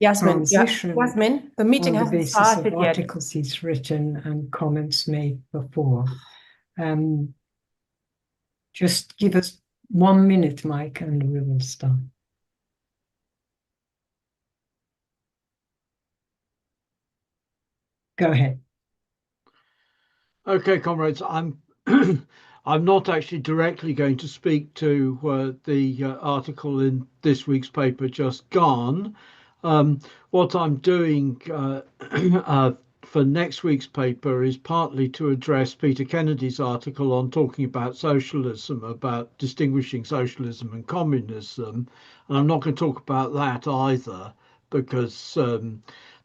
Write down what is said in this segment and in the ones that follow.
Yasmin, yeah, transition Yasmin, the meeting on the hasn't basis of started yet. articles he's written and comments made before. Um, just give us 1 minute, Mike, and we will start. Go ahead. Okay, comrades, I'm not actually directly going to speak to the article in this week's paper just gone. What I'm doing for next week's paper is partly to address Peter Kennedy's article on talking about socialism, about distinguishing socialism and communism. And I'm not going to talk about that either, because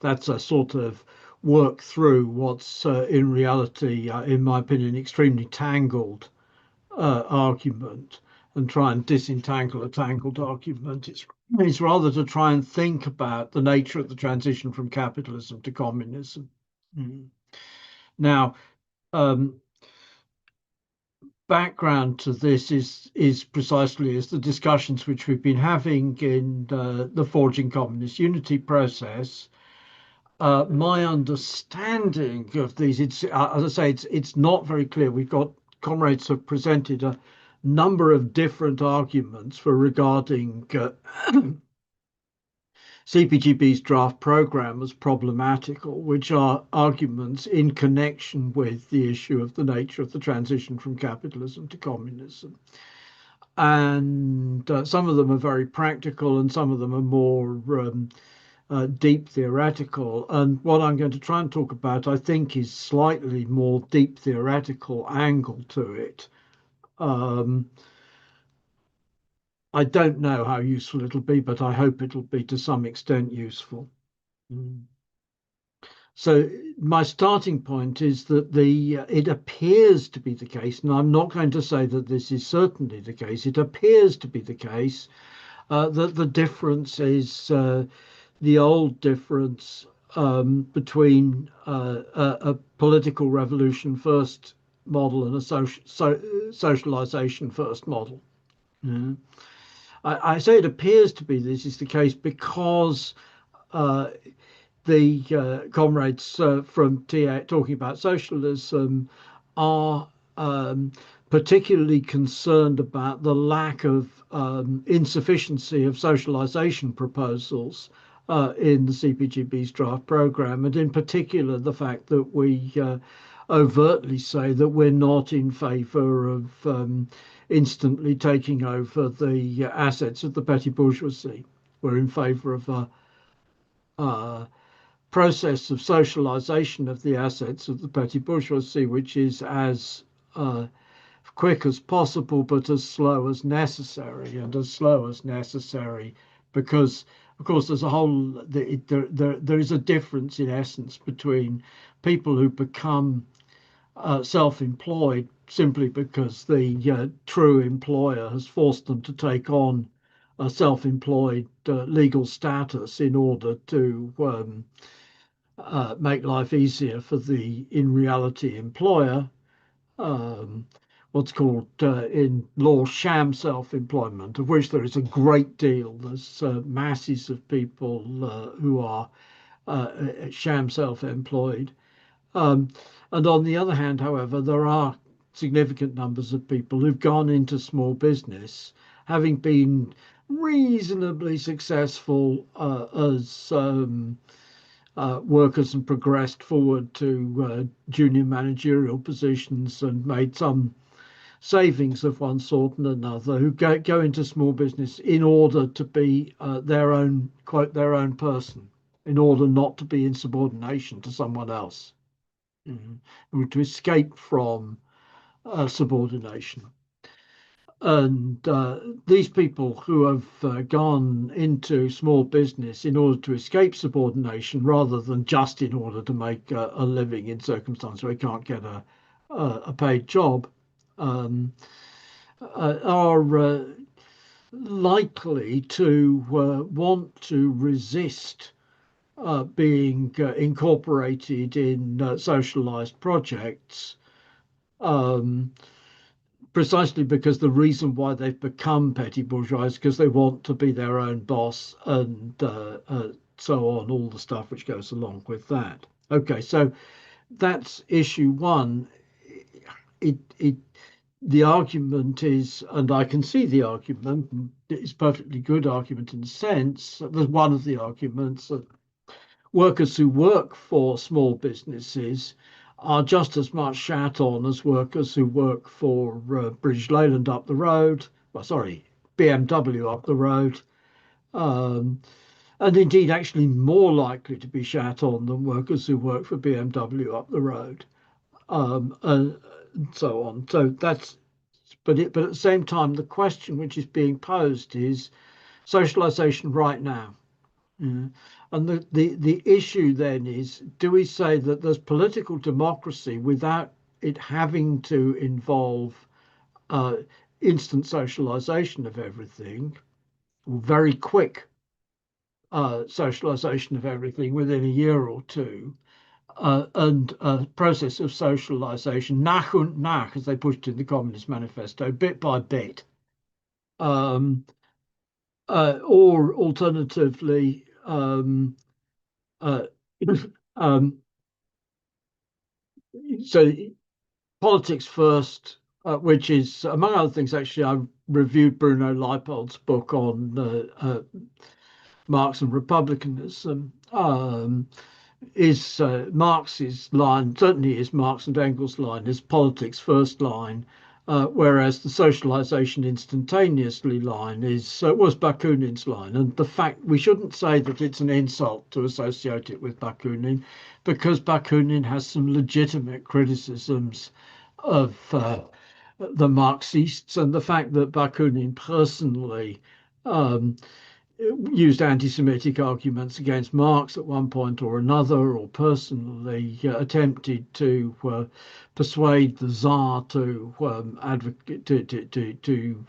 that's a sort of work through what's in reality, in my opinion, extremely tangled argument, and try and disentangle a tangled argument. It's rather to try and think about the nature of the transition from capitalism to communism. Mm. Now, um, background to this is precisely as the discussions which we've been having in the Forging Communist Unity process. My understanding of these, it's as I say, it's not very clear. We've got comrades have presented a number of different arguments for regarding CPGB's draft program as problematical, which are arguments in connection with the issue of the nature of the transition from capitalism to communism. And some of them are very practical, and some of them are more deep theoretical. And what I'm going to try and talk about, I think, is slightly more deep theoretical angle to it. I don't know how useful it'll be, but I hope it'll be to some extent useful. Mm. So my starting point is that it appears to be the case, and I'm not going to say that this is certainly the case. It appears to be the case that the difference is the old difference between a political revolution first model and a socialization first model. Yeah. I say it appears to be this is the case because uh, the comrades from TA talking about socialism are particularly concerned about the lack of insufficiency of socialization proposals in the CPGB's draft program, and in particular the fact that we overtly say that we're not in favour of instantly taking over the assets of the petty bourgeoisie. We're in favour of a process of socialization of the assets of the petty bourgeoisie, which is as quick as possible, but as slow as necessary, and as slow as necessary, because, of course, there's a whole there is a difference in essence between people who become self-employed simply because the true employer has forced them to take on a self-employed legal status in order to make life easier for the in reality employer, um, what's called in law sham self-employment, of which there is a great deal. There's masses of people who are sham self-employed. Um, and on the other hand, however, there are significant numbers of people who've gone into small business, having been reasonably successful as workers and progressed forward to junior managerial positions and made some savings of one sort and another, who go into small business in order to be their own, quote, their own person, in order not to be in subordination to someone else, to escape from subordination. And these people who have gone into small business in order to escape subordination rather than just in order to make a living in circumstances where they can't get a paid job, are likely to want to resist being incorporated in socialized projects, um, precisely because the reason why they've become petty bourgeois is because they want to be their own boss and so on, all the stuff which goes along with that. Okay, so that's issue one. It the argument is, and I can see the argument, it's a perfectly good argument in a sense. There's one of the arguments that workers who work for small businesses are just as much shat on as workers who work for British Leyland up the road, well, sorry, BMW up the road, um, and indeed actually more likely to be shat on than workers who work for BMW up the road, and so on. So that's, but at the same time, the question which is being posed is socialization right now. Mm. And the issue then is, do we say that there's political democracy without it having to involve uh, instant socialization of everything, or very quick socialization of everything within a year or two, and a process of socialization, nach und nach, as they pushed in the Communist Manifesto, bit by bit, um, or alternatively, uh, um, so politics first, which is, among other things, actually, I reviewed Bruno Leipold's book on Marx and republicanism. Is Marx's line, certainly is Marx and Engels' line, is politics first line, whereas the socialization instantaneously line was Bakunin's line. And the fact, we shouldn't say that it's an insult to associate it with Bakunin, because Bakunin has some legitimate criticisms of the Marxists, and the fact that Bakunin personally um, used anti-Semitic arguments against Marx at one point or another, or personally attempted to persuade the Tsar to advocate to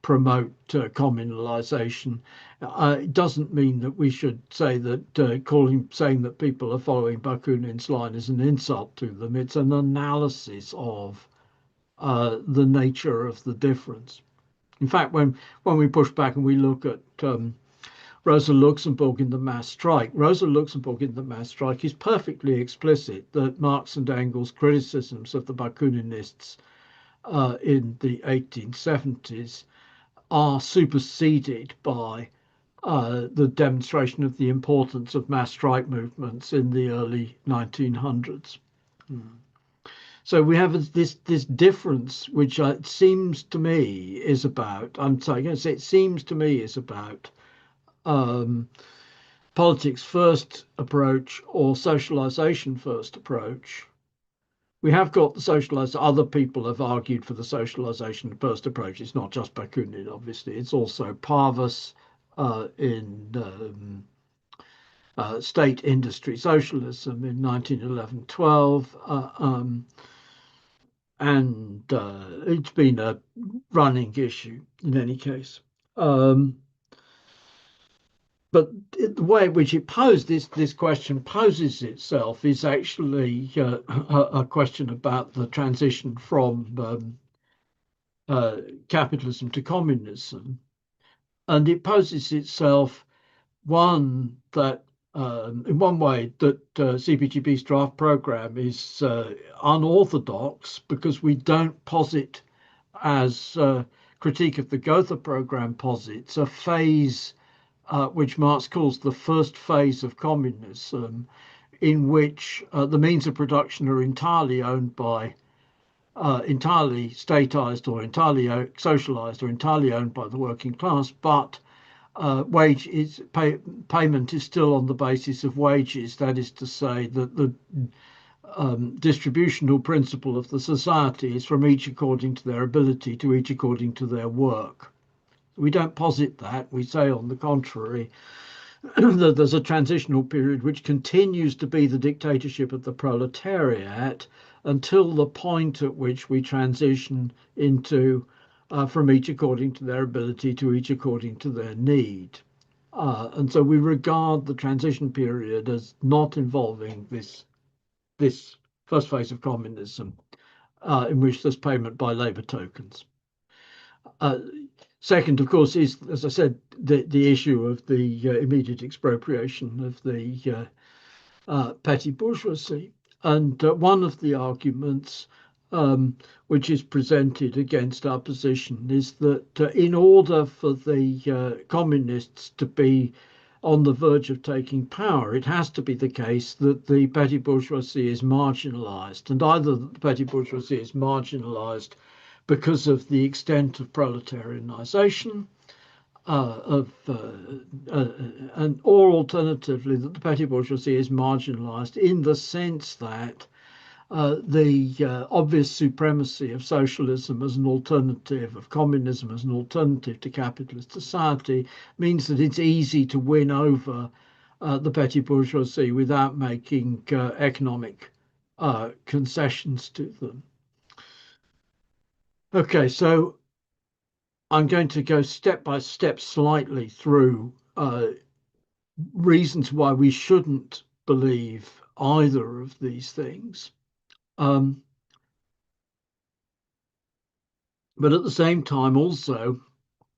promote communalization. It doesn't mean that we should say that saying that people are following Bakunin's line is an insult to them. It's an analysis of the nature of the difference. In fact, when we push back and we look at Rosa Luxemburg in the mass strike, Rosa Luxemburg in the mass strike is perfectly explicit that Marx and Engels' criticisms of the Bakuninists in the 1870s are superseded by the demonstration of the importance of mass strike movements in the early 1900s. So we have this difference, which it seems to me is about. I'm sorry, it seems to me is about um, politics first approach or socialization first approach. We have got the socialized. Other people have argued for the socialization first approach. It's not just Bakunin, obviously. It's also Parvus in state industry socialism in 1911-12. And it's been a running issue in any case. But the way in which it posed this question poses itself is actually a question about the transition from capitalism to communism, and it poses itself one that in one way that CPGB's draft program is unorthodox, because we don't posit, as critique of the Gotha program posits, a phase which Marx calls the first phase of communism, in which the means of production are entirely owned by, entirely statized or entirely socialized or entirely owned by the working class, but payment is still on the basis of wages. That is to say that the distributional principle of the society is from each according to their ability to each according to their work. We don't posit that. We say, on the contrary, that there's a transitional period which continues to be the dictatorship of the proletariat until the point at which we transition into from each according to their ability to each according to their need. And so we regard the transition period as not involving this first phase of communism, in which there's payment by labor tokens. Second, of course, is, as I said, the issue of the immediate expropriation of the petty bourgeoisie. And one of the arguments which is presented against our position is that in order for the communists to be on the verge of taking power, it has to be the case that the petty bourgeoisie is marginalized. And either the petty bourgeoisie is marginalized because of the extent of proletarianization, and or alternatively that the petty bourgeoisie is marginalized in the sense that the obvious supremacy of socialism as an alternative, of communism as an alternative to capitalist society, means that it's easy to win over the petty bourgeoisie without making economic concessions to them. Okay, so I'm going to go step by step slightly through reasons why we shouldn't believe either of these things. But at the same time, also,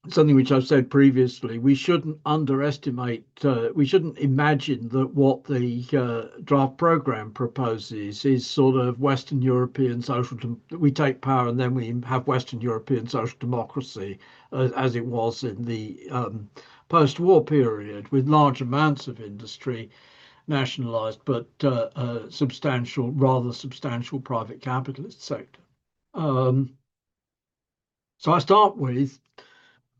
something which I've said previously, we shouldn't underestimate, we shouldn't imagine that what the draft program proposes is sort of Western European we take power and then we have Western European social democracy as it was in the post-war period, with large amounts of industry nationalized, but rather substantial private capitalist sector. So I start with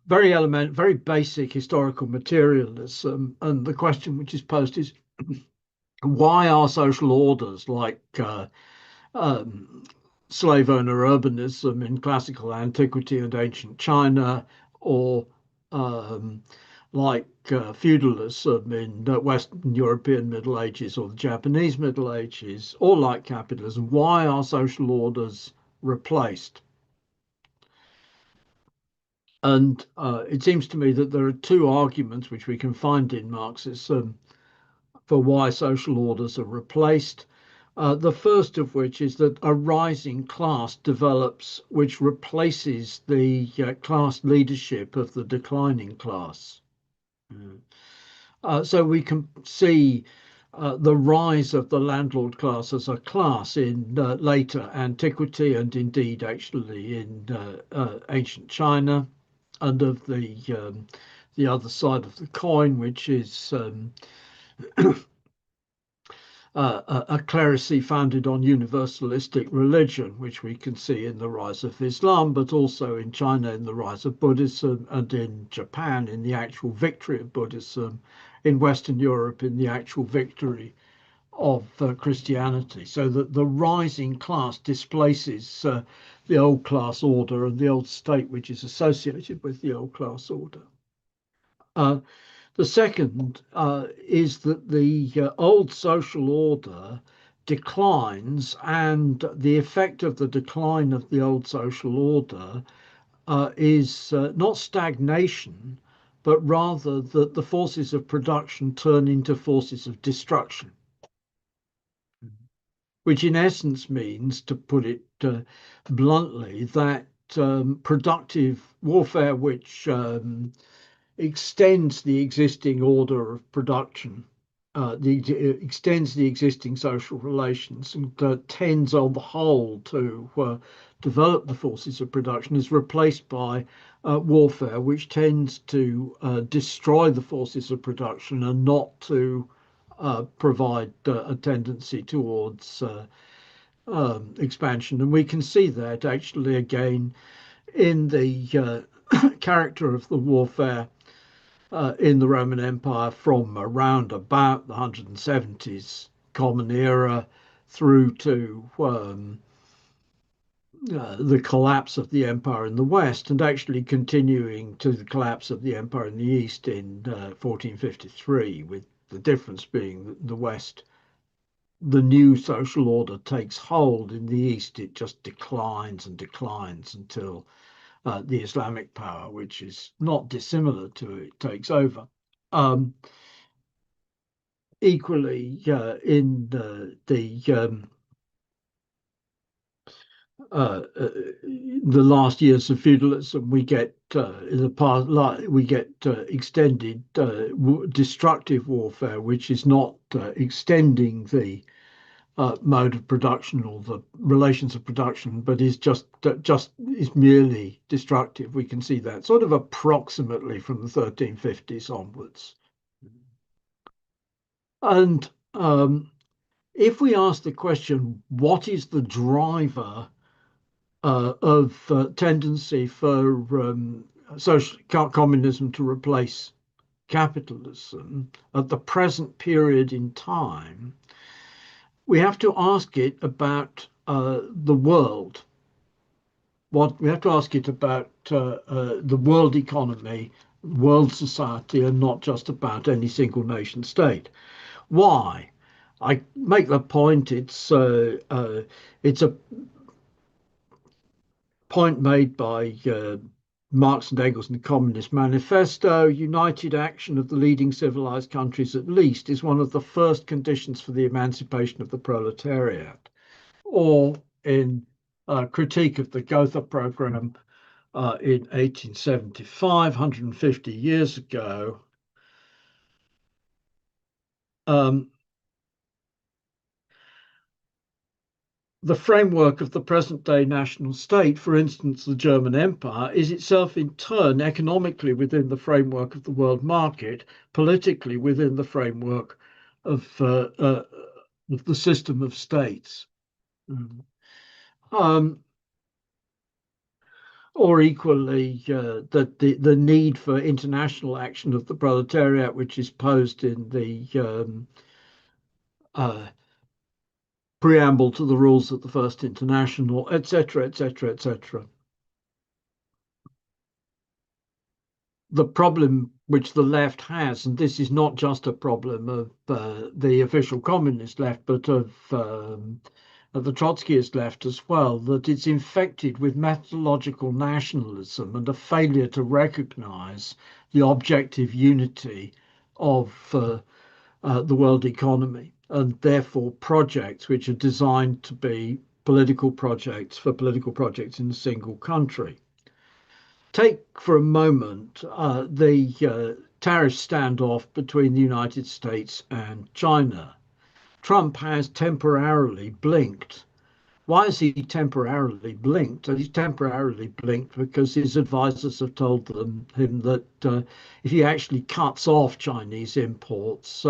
very basic historical materialism, and the question which is posed is why are social orders like slave owner urbanism in classical antiquity and ancient China, or like feudalism in Western European Middle Ages or the Japanese Middle Ages, or like capitalism, why are social orders replaced? And it seems to me that there are two arguments which we can find in Marxism for why social orders are replaced. The first of which is that a rising class develops which replaces the class leadership of the declining class. So we can see the rise of the landlord class as a class in later antiquity, and indeed actually in ancient China, and of the other side of the coin, which is a clerisy founded on universalistic religion, which we can see in the rise of Islam, but also in China in the rise of Buddhism, and in Japan in the actual victory of Buddhism, in Western Europe in the actual victory of Christianity. So that the rising class displaces the old class order and the old state which is associated with the old class order. The second is that the old social order declines, and the effect of the decline of the old social order is not stagnation, but rather that the forces of production turn into forces of destruction, which in essence means, to put it bluntly, that productive warfare which extends the existing order of production, extends the existing social relations, and tends on the whole to develop the forces of production, is replaced by warfare which tends to destroy the forces of production and not to provide a tendency towards expansion. And we can see that actually again in the character of the warfare in the Roman Empire from around about the 170s Common Era through to the collapse of the empire in the West, and actually continuing to the collapse of the empire in the East in 1453, with the difference being that the West, the new social order takes hold. In the East, it just declines and declines until the Islamic power, which is not dissimilar to it, takes over. Equally, in the the last years of feudalism, we get in the past, we get extended destructive warfare, which is not extending the mode of production or the relations of production, but is just is merely destructive. We can see that sort of approximately from the 1350s onwards. And if we ask the question, what is the driver of tendency for social communism to replace capitalism at the present period in time, we have to ask it about the world. What we have to ask it about the world economy, world society, and not just about any single nation state. Why? I make the point. It's a point made by Marx and Engels in the Communist Manifesto. United action of the leading civilized countries, at least, is one of the first conditions for the emancipation of the proletariat. Or in Critique of the Gotha Program in 1875, 150 years ago, the framework of the present day national state, for instance, the German Empire, is itself in turn economically within the framework of the world market, politically within the framework of the system of states. Or equally, that the need for international action of the proletariat, which is posed in the preamble to the rules of the First International, etc., etc., etc. The problem which the left has, and this is not just a problem of the official communist left, but of the Trotskyist left as well, that it's infected with methodological nationalism and a failure to recognize the objective unity of the world economy, and therefore projects which are designed to be political projects for political projects in a single country. Take for a moment the tariff standoff between the United States and China. Trump has temporarily blinked. Why has he temporarily blinked? He's temporarily blinked because his advisors have told him that if he actually cuts off Chinese imports,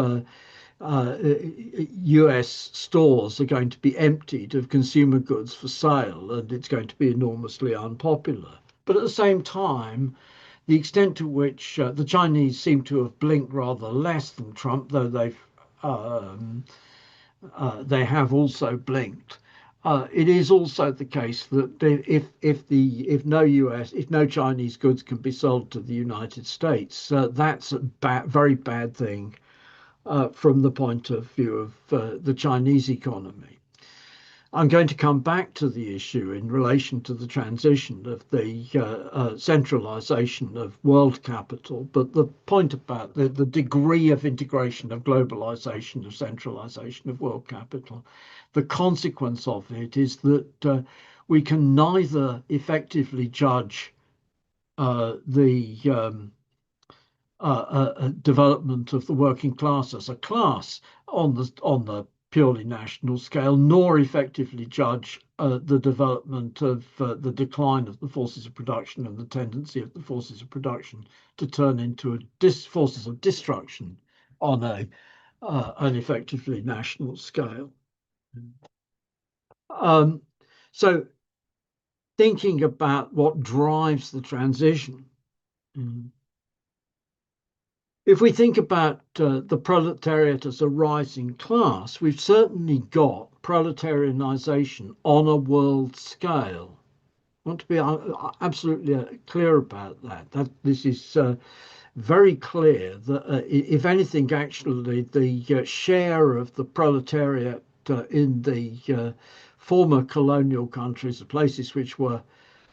US stores are going to be emptied of consumer goods for sale, and it's going to be enormously unpopular. But at the same time, the extent to which the Chinese seem to have blinked rather less than Trump, though they have also blinked. It is also the case that if no Chinese goods can be sold to the United States, that's a very bad thing from the point of view of the Chinese economy. I'm going to come back to the issue in relation to the transition of the centralization of world capital, but the point about the degree of integration of globalization, of centralization of world capital, the consequence of it is that we can neither effectively judge the development of the working class as a class on the purely national scale, nor effectively judge the development of the decline of the forces of production and the tendency of the forces of production to turn into forces of destruction on an effectively national scale. So thinking about what drives the transition, if we think about the proletariat as a rising class, we've certainly got proletarianization on a world scale. I want to be absolutely clear about that. This is very clear that if anything, actually, the share of the proletariat in the former colonial countries, the places which were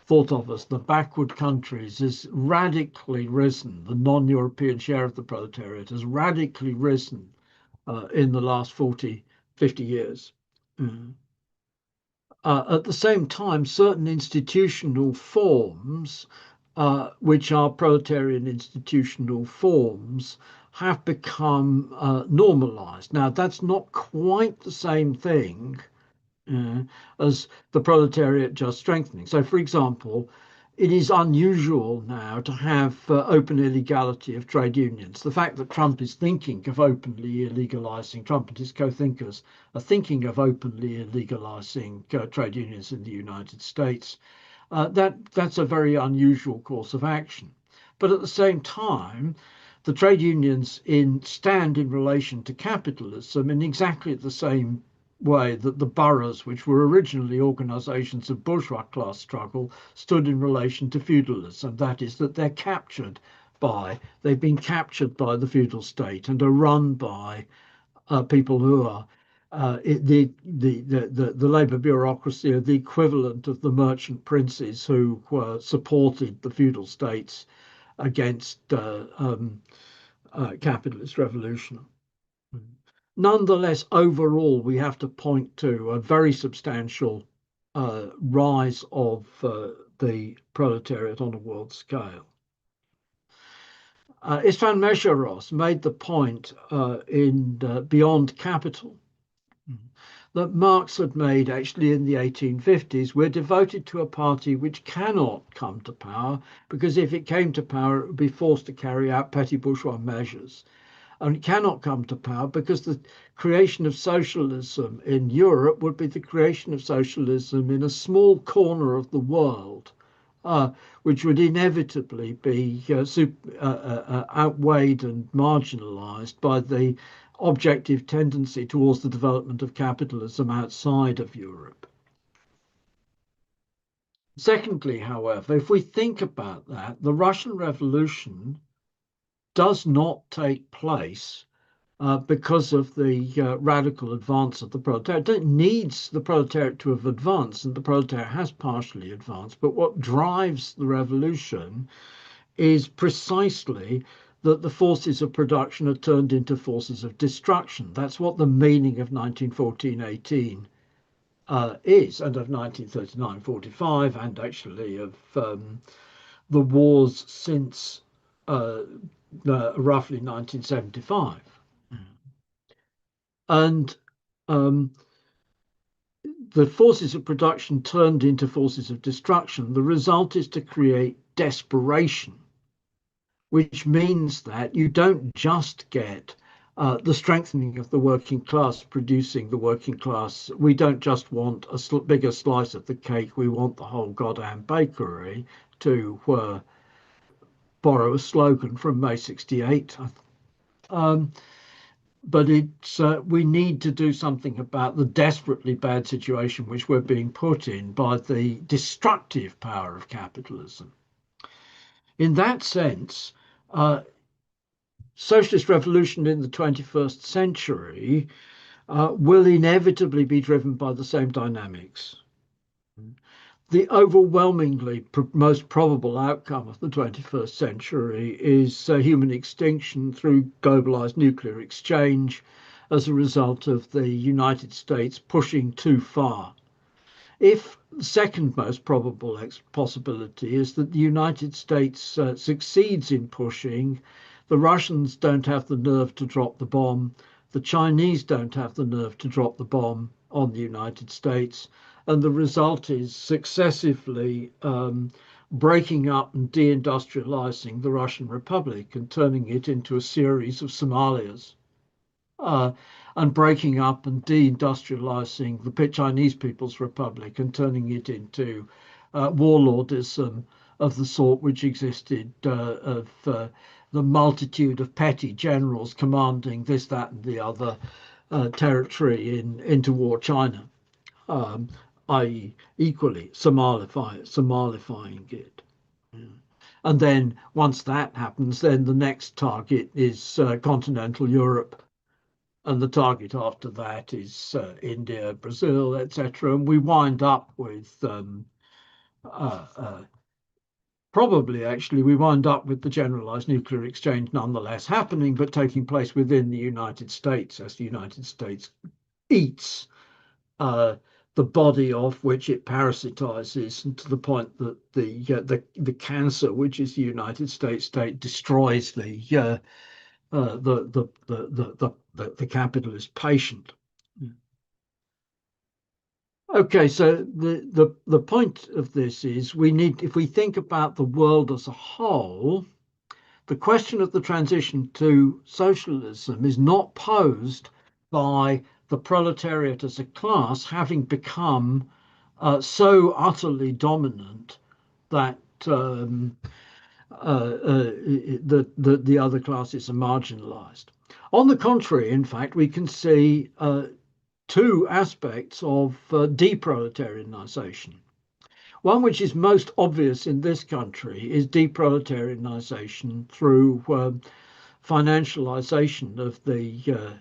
thought of as the backward countries, has radically risen. The non-European share of the proletariat has radically risen in the last 40, 50 years. at the same time, certain institutional forms, which are proletarian institutional forms, have become normalized. Now, that's not quite the same thing uh, as the proletariat just strengthening. So, for example, it is unusual now to have open illegality of trade unions. The fact that Trump is thinking of openly illegalizing, Trump and his co-thinkers are thinking of openly illegalizing trade unions in the United States, that's a very unusual course of action. But at the same time, the trade unions stand in relation to capitalism in exactly the same way that the boroughs, which were originally organizations of bourgeois class struggle, stood in relation to feudalism. That is, that they've been captured by the feudal state and are run by people who are the labor bureaucracy are the equivalent of the merchant princes who supported the feudal states against capitalist revolution. Nonetheless, overall, we have to point to a very substantial rise of the proletariat on a world scale. Istvan Mesheros made the point in Beyond Capital that Marx had made actually in the 1850s. We're devoted to a party which cannot come to power because if it came to power, it would be forced to carry out petty bourgeois measures. And it cannot come to power because the creation of socialism in Europe would be the creation of socialism in a small corner of the world, which would inevitably be outweighed and marginalized by the objective tendency towards the development of capitalism outside of Europe. Secondly, however, if we think about that, the Russian Revolution does not take place because of the radical advance of the proletariat. It needs the proletariat to have advanced, and the proletariat has partially advanced. But what drives the revolution is precisely that the forces of production are turned into forces of destruction. That's what the meaning of 1914-18 is, and of 1939-45, and actually of the wars since roughly 1975. And the forces of production turned into forces of destruction. The result is to create desperation, which means that you don't just get the strengthening of the working class producing the working class. We don't just want a bigger slice of the cake, we want the whole goddamn bakery, to borrow a slogan from May 68. But we need to do something about the desperately bad situation which we're being put in by the destructive power of capitalism. In that sense, socialist revolution in the 21st century will inevitably be driven by the same dynamics. The overwhelmingly most probable outcome of the 21st century is human extinction through globalized nuclear exchange as a result of the United States pushing too far. If the second most probable possibility is that the United States succeeds in pushing, the Russians don't have the nerve to drop the bomb, the Chinese don't have the nerve to drop the bomb on the United States, and the result is successively breaking up and deindustrializing the Russian Republic and turning it into a series of Somalias, and breaking up and deindustrializing the Chinese People's Republic and turning it into warlordism of the sort which existed of the multitude of petty generals commanding this, that, and the other territory in interwar China. I.e., equally Somalifying it. And then once that happens, then the next target is continental Europe. And the target after that is India, Brazil, etc. And we wind up with probably actually we wind up with the generalized nuclear exchange nonetheless happening, but taking place within the United States as the United States eats the body of which it parasitizes, and to the point that the cancer, which is the United States state, destroys the capitalist patient. Okay, so the point of this is we need, if we think about the world as a whole, the question of the transition to socialism is not posed by the proletariat as a class having become so utterly dominant that the other classes are marginalized. On the contrary, in fact, we can see two aspects of deproletarianization. One which is most obvious in this country is deproletarianization through financialization of the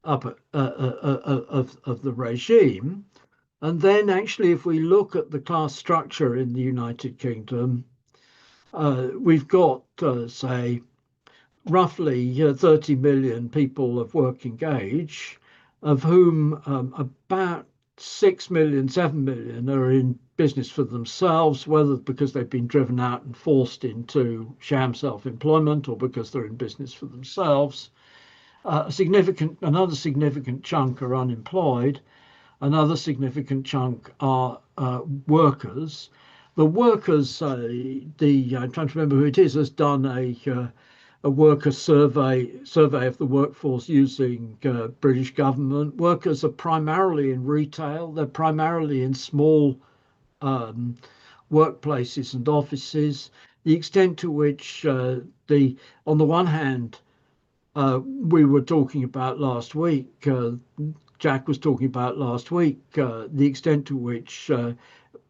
of the regime. And then actually, if we look at the class structure in the United Kingdom, we've got, say, roughly 30 million people of working age, of whom about 6 million, 7 million are in business for themselves, whether because they've been driven out and forced into sham self-employment or because they're in business for themselves. Another significant chunk are unemployed. Another significant chunk are workers. The workers, I'm trying to remember who it is, has done a worker survey of the workforce using British government. Workers are primarily in retail. They're primarily in small workplaces and offices. The extent to which on the one hand, we were talking about last week, Jack was talking about last week, the extent to which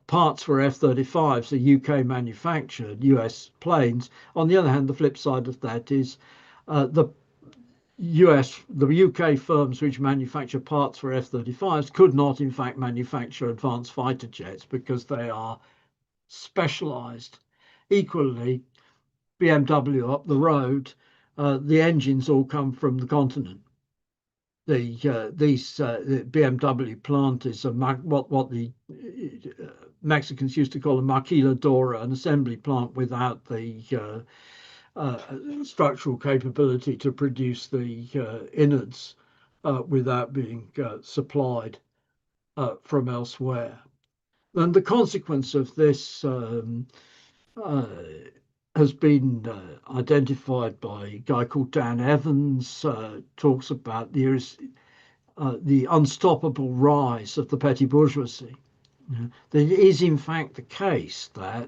parts for F-35s are UK manufactured, US planes. On the other hand, the flip side of that is the UK firms which manufacture parts for F-35s could not, in fact, manufacture advanced fighter jets because they are specialized. Equally, BMW up the road, the engines all come from the continent. The BMW plant is what the Mexicans used to call a maquiladora, an assembly plant without the structural capability to produce the innards without being supplied from elsewhere. And the consequence of this has been identified by a guy called Dan Evans, talks about the unstoppable rise of the petty bourgeoisie. It is in fact the case that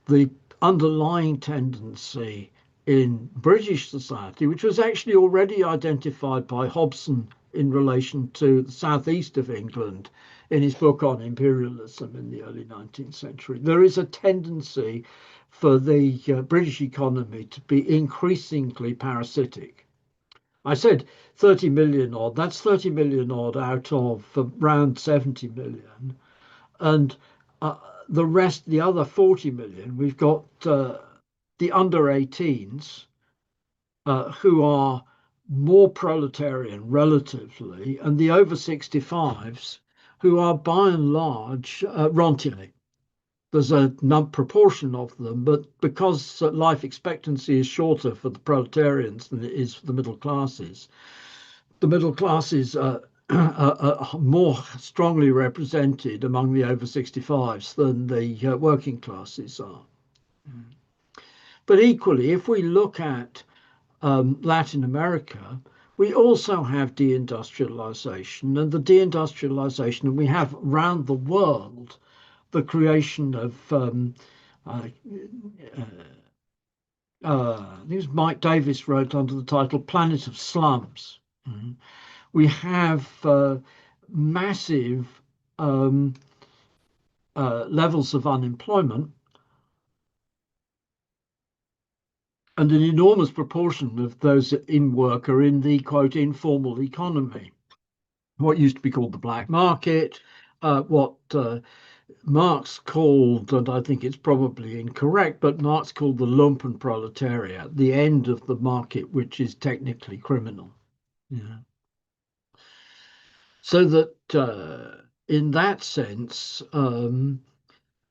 the underlying tendency in British society, which was actually already identified by Hobson in relation to the southeast of England in his book on imperialism in the early 19th century, there is a tendency for the British economy to be increasingly parasitic. I said 30 million odd, that's 30 million odd out of around 70 million. And the rest, the other 40 million, we've got the under 18s who are more proletarian relatively, and the over 65s who are by and large rentier. There's a proportion of them, but because life expectancy is shorter for the proletarians than it is for the middle classes are more strongly represented among the over 65s than the working classes are. But equally, if we look at Latin America, we also have deindustrialization, and the deindustrialization we have around the world, the creation of this Mike Davis wrote under the title Planet of Slums. We have massive levels of unemployment, and an enormous proportion of those in work are in the quote informal economy, what used to be called the black market, what Marx called, and I think it's probably incorrect, but Marx called the lumpen proletariat, the end of the market, which is technically criminal. Yeah. So that in that sense,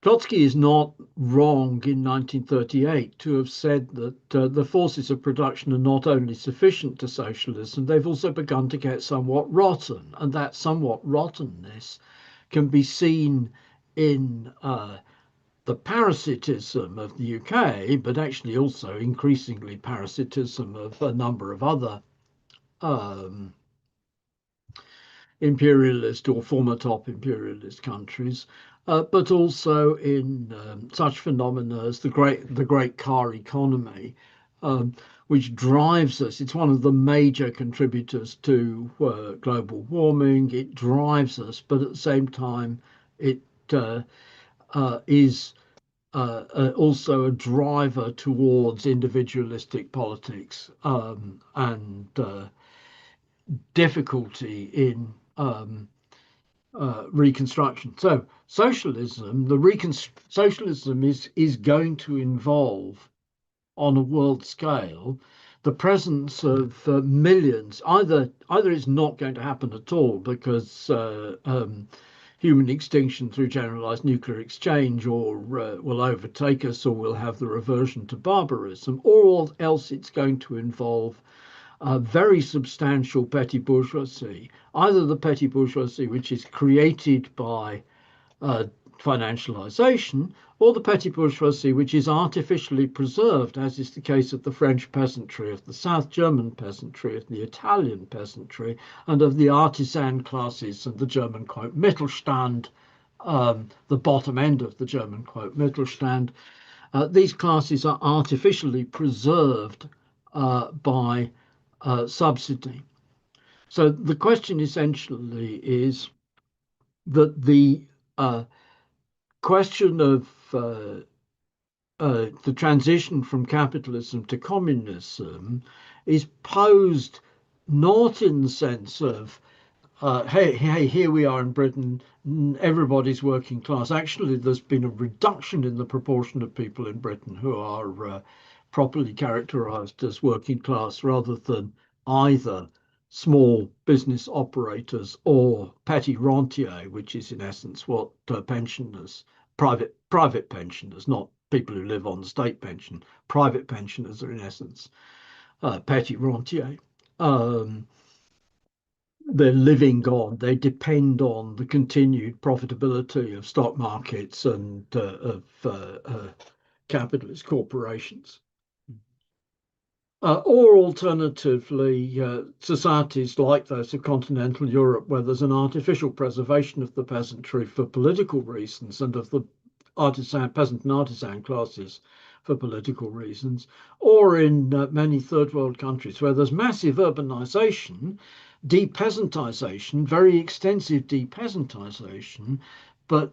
Trotsky is not wrong in 1938 to have said that the forces of production are not only sufficient to socialism, they've also begun to get somewhat rotten. And that somewhat rottenness can be seen in the parasitism of the UK, but actually also increasingly parasitism of a number of other um, imperialist or former top imperialist countries, but also in such phenomena as the great car economy, which drives us. It's one of the major contributors to global warming. It drives us, but at the same time, it is also a driver towards individualistic politics and difficulty in reconstruction. So socialism is going to involve on a world scale the presence of millions. Either it's not going to happen at all because human extinction through generalized nuclear exchange or will overtake us or we'll have the reversion to barbarism, or else it's going to involve a very substantial petty bourgeoisie, either the petty bourgeoisie which is created by uh, financialization, or the petty bourgeoisie which is artificially preserved, as is the case of the French peasantry, of the South German peasantry, of the Italian peasantry, and of the artisan classes and the German quote Mittelstand, the bottom end of the German quote Mittelstand. These classes are artificially preserved by subsidy. So the question essentially is that the question of the transition from capitalism to communism is posed not in the sense of hey, here we are in Britain, everybody's working class. Actually, there's been a reduction in the proportion of people in Britain who are properly characterized as working class rather than either small business operators or petty rentier, which is in essence what pensioners, private pensioners, not people who live on the state pension, private pensioners are in essence petty rentier. Um, they're living on, they depend on the continued profitability of stock markets and of capitalist corporations. Or alternatively, societies like those of continental Europe, where there's an artificial preservation of the peasantry for political reasons and of the peasant and artisan classes for political reasons, or in many third world countries where there's massive urbanization, depeasantization, very extensive depeasantization, but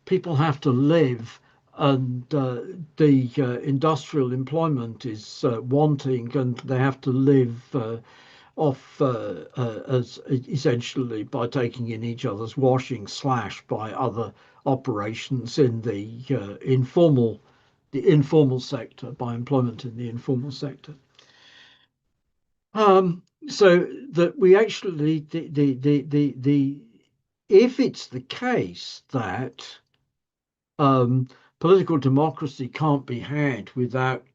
people have to live and the industrial employment is wanting, and they have to live off as essentially by taking in each other's washing / by other operations in the informal sector, by employment in the informal sector. So that we actually the if it's the case that political democracy can't be had without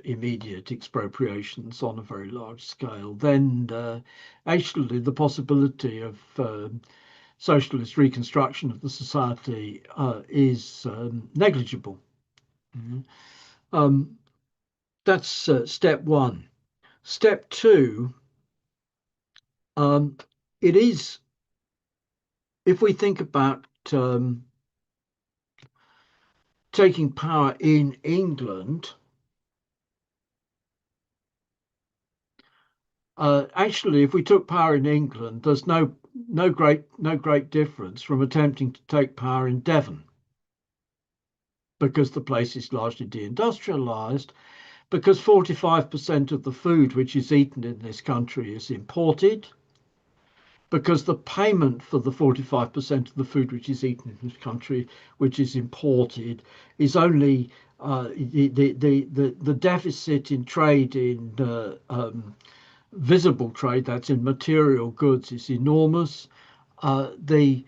immediate expropriations on a very large scale, then actually the possibility of socialist reconstruction of the society is negligible. Mhm. Um, that's step one. Step two, it is, if we think about taking power in England, actually, if we took power in England, there's no great difference from attempting to take power in Devon, because the place is largely deindustrialized, because 45% of the food which is eaten in this country is imported, because the payment for the 45% of the food which is eaten in this country, which is imported, is only the deficit in trade in visible trade, that's in material goods, is enormous. the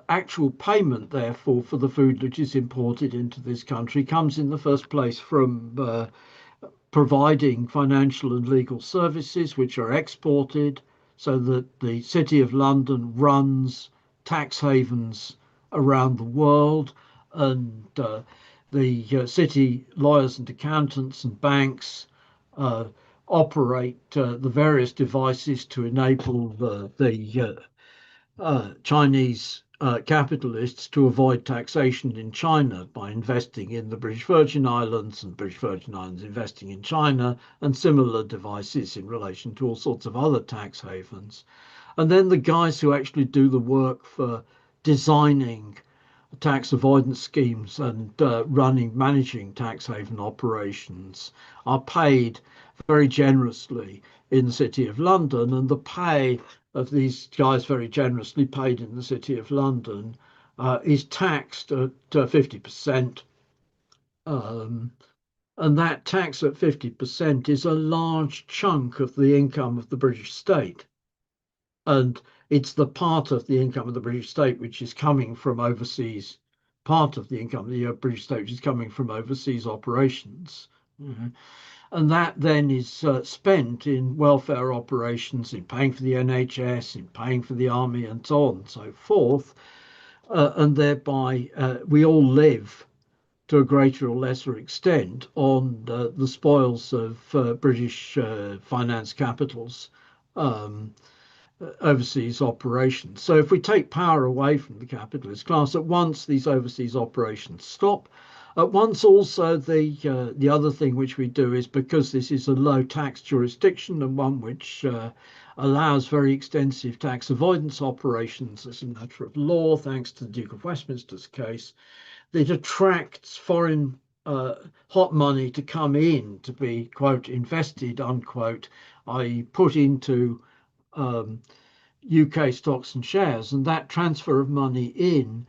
actual payment, therefore, for the food which is imported into this country comes in the first place from providing financial and legal services which are exported, so that the City of London runs tax havens around the world, and the city lawyers and accountants and banks uh, operate the various devices to enable the Chinese capitalists to avoid taxation in China by investing in the British Virgin Islands, and British Virgin Islands investing in China, and similar devices in relation to all sorts of other tax havens. And then the guys who actually do the work for designing tax avoidance schemes and managing tax haven operations are paid very generously in the City of London, and the pay of these guys, very generously paid in the City of London, is taxed at 50%. Um, and that tax at 50% is a large chunk of the income of the British state. And it's the part of the income of the British state which is coming from overseas, part of the income of the British state which is coming from overseas operations. Mhm. And that then is spent in welfare operations, in paying for the NHS, in paying for the army, and so on and so forth. And thereby, we all live to a greater or lesser extent on the spoils of British finance capitals. Overseas operations. So if we take power away from the capitalist class, at once these overseas operations stop. At once also the other thing which we do is, because this is a low tax jurisdiction and one which allows very extensive tax avoidance operations as a matter of law, thanks to the Duke of Westminster's case, it attracts foreign hot money to come in to be, quote, invested, unquote, i.e. put into UK stocks and shares, and that transfer of money in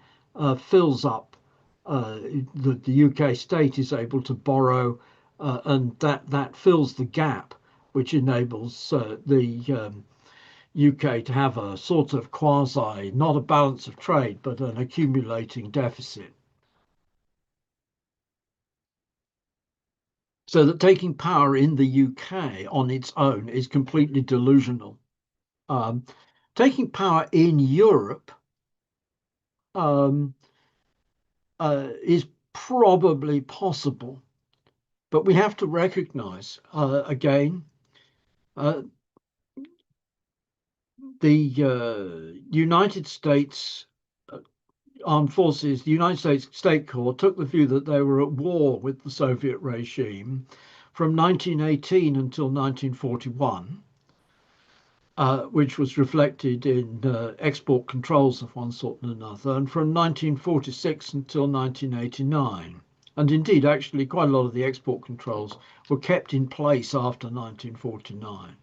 fills up. The UK state is able to borrow, and that fills the gap, which enables the UK to have a sort of quasi, not a balance of trade, but an accumulating deficit. So that taking power in the UK on its own is completely delusional. Um, Taking power in Europe um, is probably possible, but we have to recognize again uh, the United States armed forces, the United States State Corps took the view that they were at war with the Soviet regime from 1918 until 1941. Which was reflected in export controls of one sort and another, and from 1946 until 1989. And indeed, actually, quite a lot of the export controls were kept in place after 1949.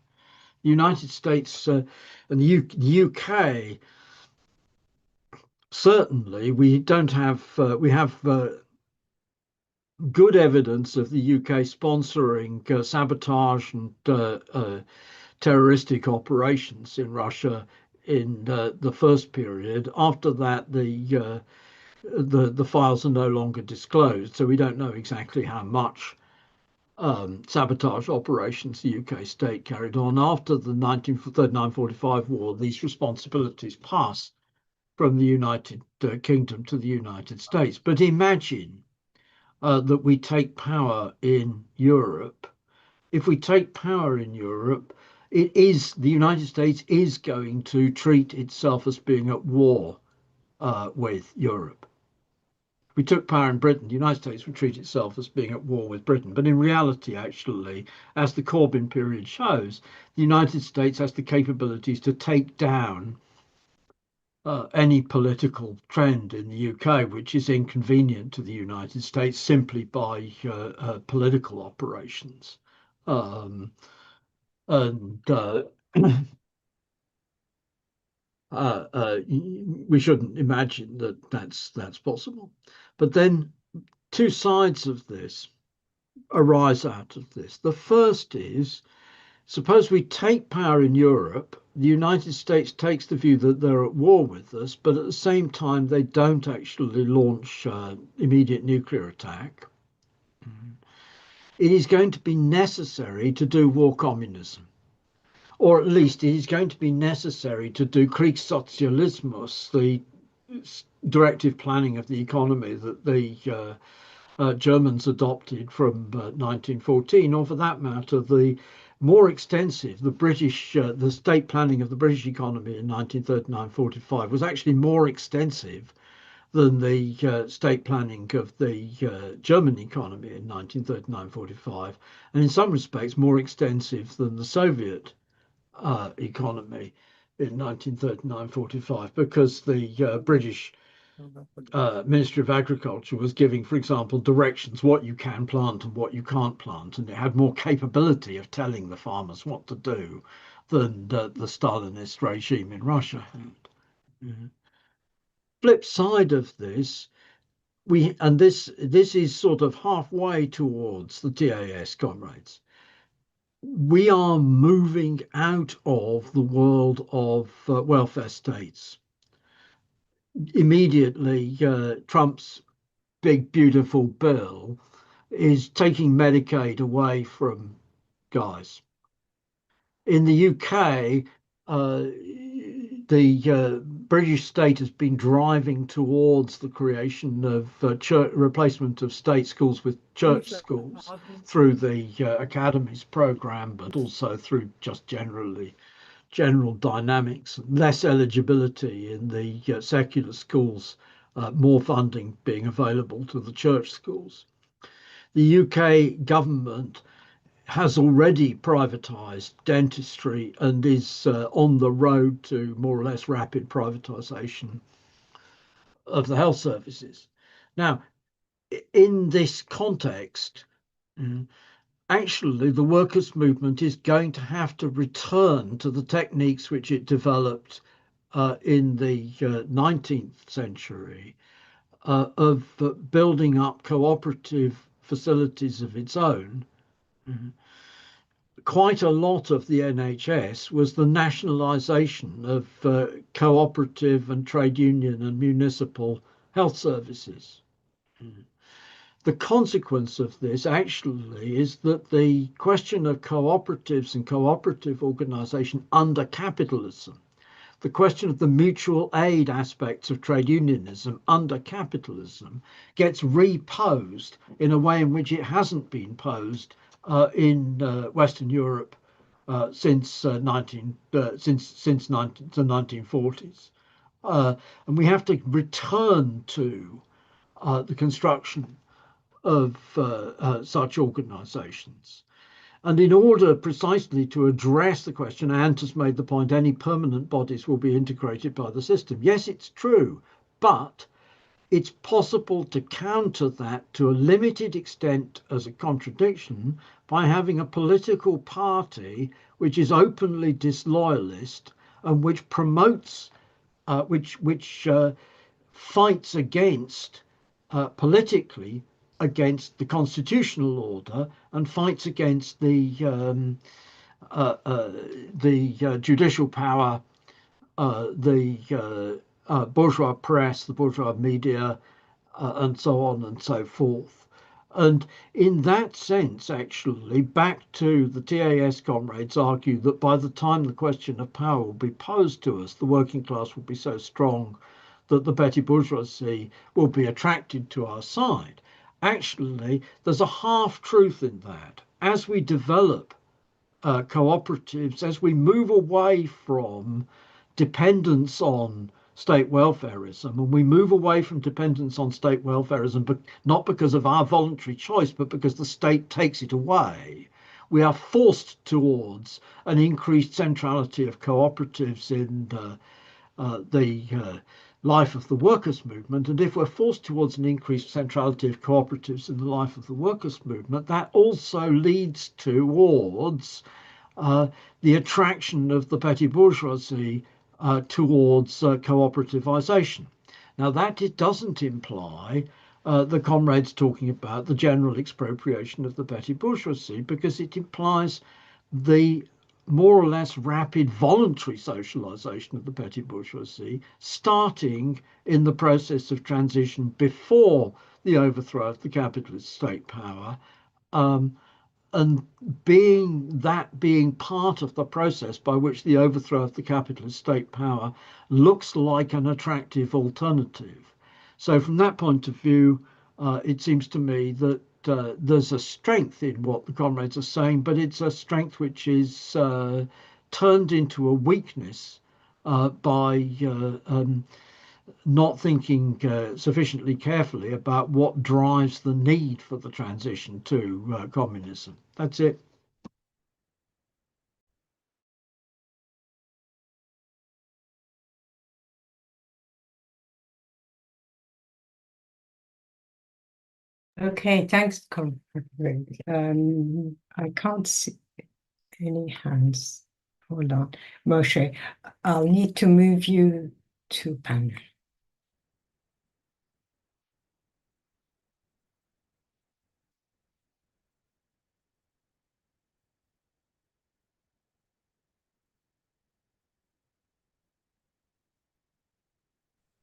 The United States and the UK, certainly, we don't have, we have good evidence of the UK sponsoring sabotage and terroristic operations in Russia in the first period. After that, the files are no longer disclosed, so we don't know exactly how much sabotage operations the UK state carried on. After the 1939-45 war, these responsibilities pass from the United Kingdom to the United States. But imagine that we take power in Europe. If we take power in Europe, the United States is going to treat itself as being at war with Europe. If we took power in Britain, the United States would treat itself as being at war with Britain. But in reality, actually, as the Corbyn period shows, the United States has the capabilities to take down any political trend in the UK which is inconvenient to the United States, simply by political operations. And we shouldn't imagine that that's possible. But then two sides of this arise out of this. The first is, suppose we take power in Europe the United States takes the view that they're at war with us, but at the same time, they don't actually launch immediate nuclear attack. It is going to be necessary to do war communism, or at least it is going to be necessary to do Socialismus, the directive planning of the economy that the Germans adopted from 1914, or for that matter, the more extensive, the state planning of the British economy in 1939-45 was actually more extensive than the state planning of the German economy in 1939-45, and in some respects more extensive than the Soviet economy in 1939-45, because the British Ministry of Agriculture was giving, for example, directions what you can plant and what you can't plant, and it had more capability of telling the farmers what to do than the Stalinist regime in Russia had. Mhm. Flip side of this, this is sort of halfway towards the TAS, comrades. We are moving out of the world of welfare states. Immediately, Trump's big, beautiful bill is taking Medicaid away from guys. In the UK, the British state has been driving towards the creation of replacement of state schools with church schools through the academies program, but also through just general dynamics, less eligibility in the secular schools, more funding being available to the church schools. The UK government has already privatised dentistry and is on the road to more or less rapid privatisation of the health services. Now, in this context, actually the workers' movement is going to have to return to the techniques which it developed in the 19th century of building up cooperative facilities of its own. Quite a lot of the NHS was the nationalisation of cooperative and trade union and municipal health services. The consequence of this actually is that the question of cooperatives and cooperative organisation under capitalism, the question of the mutual aid aspects of trade unionism under capitalism, gets reposed in a way in which it hasn't been posed in Western Europe since the 1940s. And we have to return to the construction of such organisations. And in order precisely to address the question, Ant has made the point, any permanent bodies will be integrated by the system. Yes, it's true, but it's possible to counter that to a limited extent as a contradiction by having a political party which is openly disloyalist and which promotes, which fights against politically against the constitutional order and fights against the judicial power, the bourgeois press, the bourgeois media, and so on and so forth. And in that sense, actually, back to the TAS comrades argue that by the time the question of power will be posed to us, the working class will be so strong that the petty bourgeoisie will be attracted to our side. Actually, there's a half truth in that. As we develop cooperatives, as we move away from dependence on state welfarism, and we move away from dependence on state welfarism, but not because of our voluntary choice, but because the state takes it away, we are forced towards an increased centrality of cooperatives in the life of the workers' movement. And if we're forced towards an increased centrality of cooperatives in the life of the workers' movement, that also leads towards the attraction of the petty bourgeoisie towards cooperativization. Now, that it doesn't imply the comrades talking about the general expropriation of the petty bourgeoisie, because it implies the more or less rapid voluntary socialization of the petty bourgeoisie, starting in the process of transition before the overthrow of the capitalist state power, um, and being part of the process by which the overthrow of the capitalist state power looks like an attractive alternative. So from that point of view, it seems to me that there's a strength in what the comrades are saying, but it's a strength which is turned into a weakness by not thinking sufficiently carefully about what drives the need for the transition to communism. That's it. Okay, thanks, Conrad. I can't see any hands. Hold on. Moshe, I'll need to move you to panel.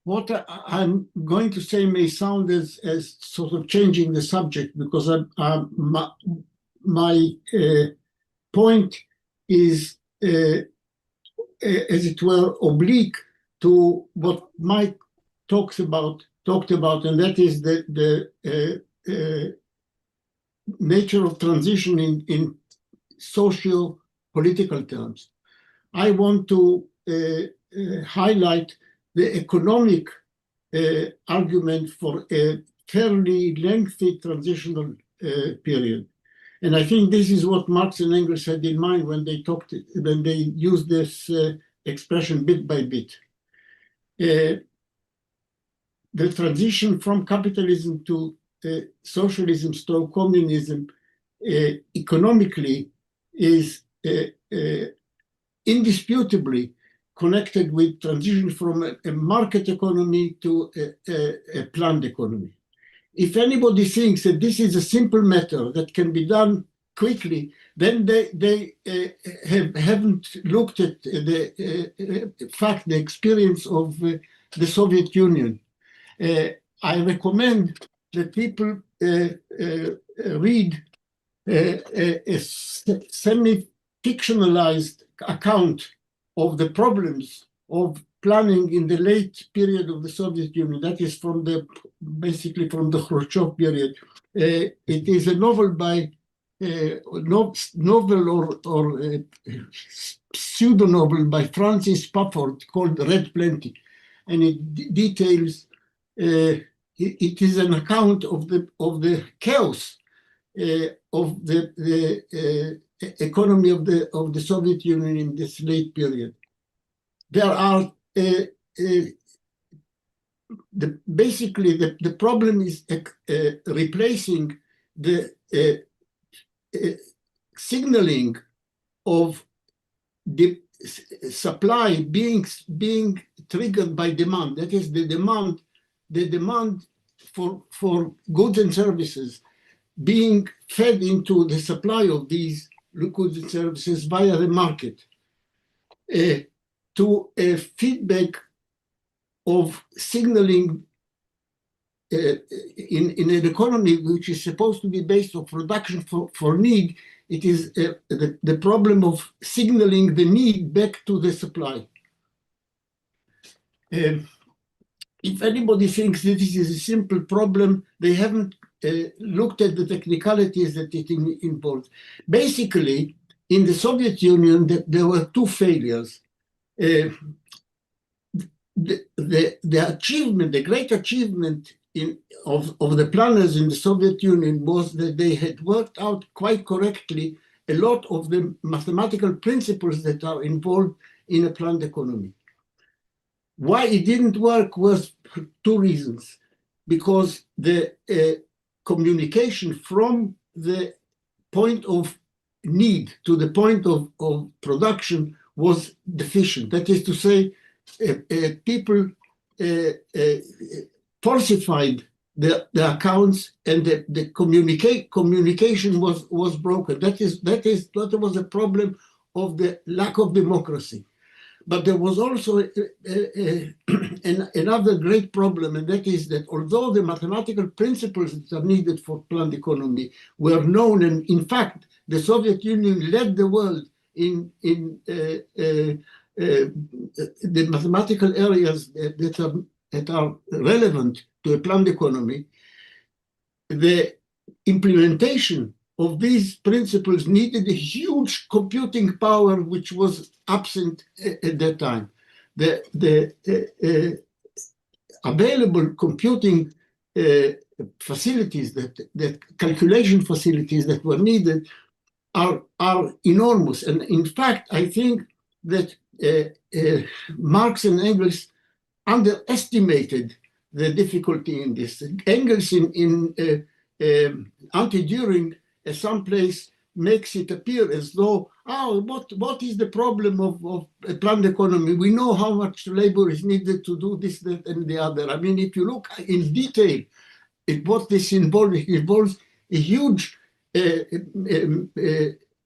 What I'm going to say may sound as sort of changing the subject, because my point is, as it were, oblique to what Mike talked about, and that is the nature of transition in socio-political terms. I want to highlight the economic argument for a fairly lengthy transitional period. And I think this is what Marx and Engels had in mind when they used this expression bit by bit. The transition from capitalism to socialism / communism economically is indisputably connected with transition from a market economy to a planned economy. If anybody thinks that this is a simple matter that can be done quickly, then they haven't looked at the experience of the Soviet Union. I recommend that people read a semi-fictionalized account of the problems of planning in the late period of the Soviet Union. That is basically from the Khrushchev period. It is a novel by novel or pseudo novel by Francis Spafford called Red Plenty, and it details. It is an account of the chaos of the economy of the Soviet Union in this late period. There are basically the problem is replacing the signaling of the supply being triggered by demand. That is the demand for goods and services being fed into the supply of these goods and services via the market, to a feedback of signaling in an economy which is supposed to be based on production for need. It is the problem of signaling the need back to the supply. If anybody thinks that this is a simple problem, they haven't looked at the technicalities that it involves. Basically, in the Soviet Union, there were two failures. The great achievement of the planners in the Soviet Union was that they had worked out quite correctly a lot of the mathematical principles that are involved in a planned economy. Why it didn't work was for two reasons. Because the communication from the point of need to the point of production was deficient. That is to say, people falsified the accounts, and the communication was broken. That was a problem of the lack of democracy. But there was also another great problem, and that is that although the mathematical principles that are needed for planned economy were known, and in fact, the Soviet Union led the world in the mathematical areas that are relevant to a planned economy, the implementation of these principles needed a huge computing power which was absent at that time. The available computing facilities, that calculation facilities that were needed are enormous. And in fact, I think that Marx and Engels underestimated the difficulty in this. Engels in Anti-Düring, someplace makes it appear as though, what is the problem of a planned economy? We know how much labor is needed to do this, that, and the other. I mean, if you look in detail at what this involves, it involves a huge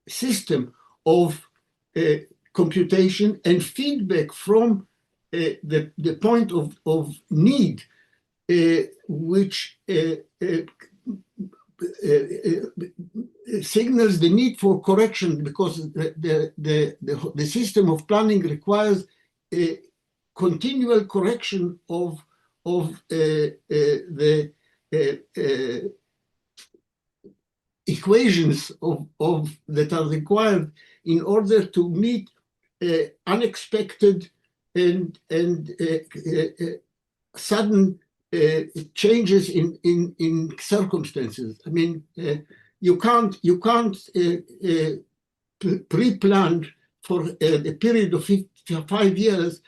system of computation and feedback from the point of need, which signals the need for correction, because the system of planning requires a continual correction of the equations that are required in order to meet unexpected and sudden changes in circumstances. I mean, you can't pre-plan for a period of 5 years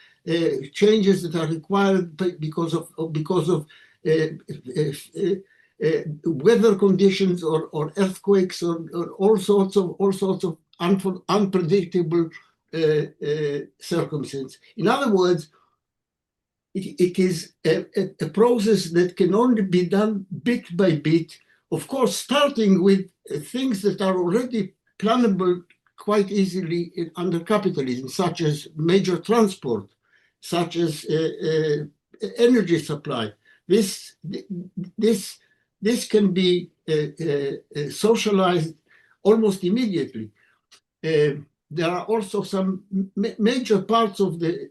changes that are required because of weather conditions or earthquakes or all sorts of unpredictable circumstances. In other words, it is a process that can only be done bit by bit, of course, starting with things that are already plannable quite easily under capitalism, such as major transport, such as energy supply. This can be socialized almost immediately. There are also some major parts of the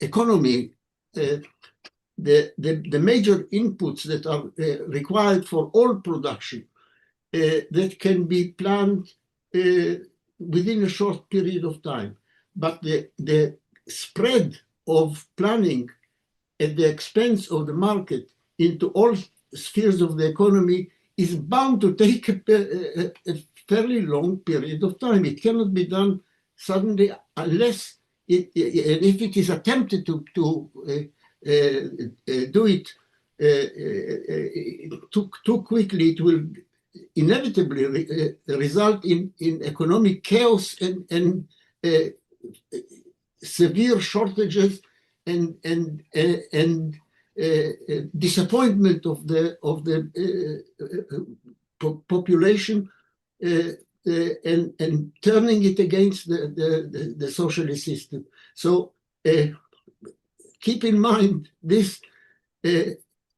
economy, the major inputs that are required for all production that can be planned within a short period of time. But the spread of planning at the expense of the market into all spheres of the economy is bound to take a fairly long period of time. It cannot be done suddenly unless if it is attempted to do it too quickly, it will inevitably result in economic chaos and severe shortages and disappointment of the population, and turning it against the socialist system. So keep in mind this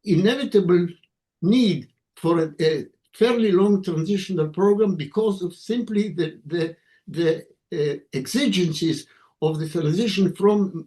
inevitable need for a fairly long transitional program because of simply the exigencies of the transition from